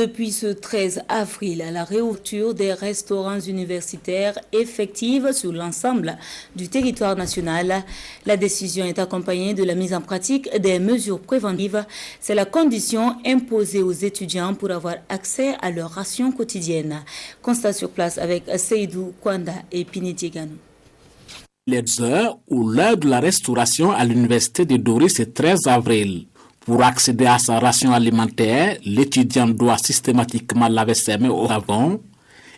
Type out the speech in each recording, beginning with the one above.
Depuis ce 13 avril, la réouverture des restaurants universitaires effective sur l'ensemble du territoire national. La décision est accompagnée de la mise en pratique des mesures préventives. C'est la condition imposée aux étudiants pour avoir accès à leur ration quotidienne. Constat sur place avec Seydou Kwanda et Piniti Ganou. Les heures ou l'heure de la restauration à l'université de Dori, c'est 13 avril. Pour accéder à sa ration alimentaire, l'étudiant doit systématiquement laver ses mains au savon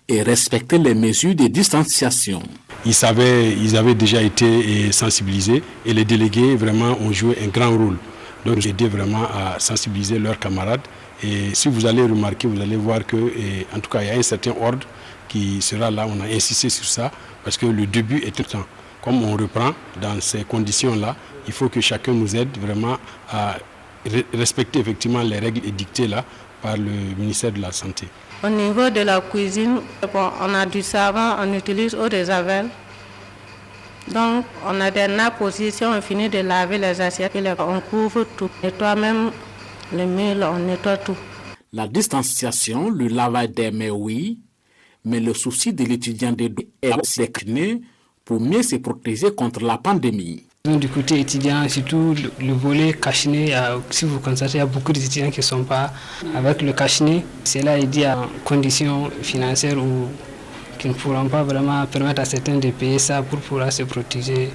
et respecter les mesures de distanciation. Ils avaient déjà été sensibilisés et les délégués vraiment ont joué un grand rôle. Donc j'ai aidé vraiment à sensibiliser leurs camarades. Et si vous allez remarquer, vous allez voir que, en tout cas, il y a un certain ordre qui sera là. On a insisté sur ça parce que le début est tout le temps. Comme on reprend dans ces conditions-là, il faut que chacun nous aide vraiment à respecter effectivement les règles édictées là par le ministère de la Santé. Au niveau de la cuisine, on a du savon, on utilise eau de javel. Donc on a des nappes aussi, si on finit de laver les assiettes, on couvre tout. On nettoie même le meuble, on nettoie tout. La distanciation, le lavage des mains, oui, mais le souci de l'étudiant est sélectionné pour mieux se protéger contre la pandémie. Du côté étudiant, surtout le volet cache-nez, si vous constatez, il y a beaucoup d'étudiants qui ne sont pas avec le cache-nez. Cela est dit à conditions financières ou qui ne pourront pas vraiment permettre à certains de payer ça pour pouvoir se protéger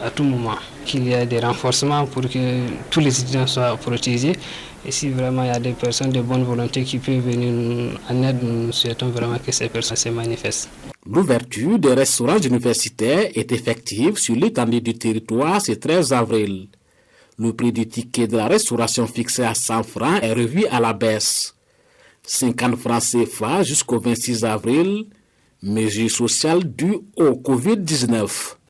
à tout moment. Qu'il y ait des renforcements pour que tous les étudiants soient protégés. Et si vraiment il y a des personnes de bonne volonté qui peuvent venir en aide, nous souhaitons vraiment que ces personnes se manifestent. L'ouverture des restaurants universitaires est effective sur l'étendue du territoire ce 13 avril. Le prix du ticket de la restauration fixé à 100 francs est revu à la baisse. 50 francs CFA jusqu'au 26 avril, mesure sociale due au Covid-19.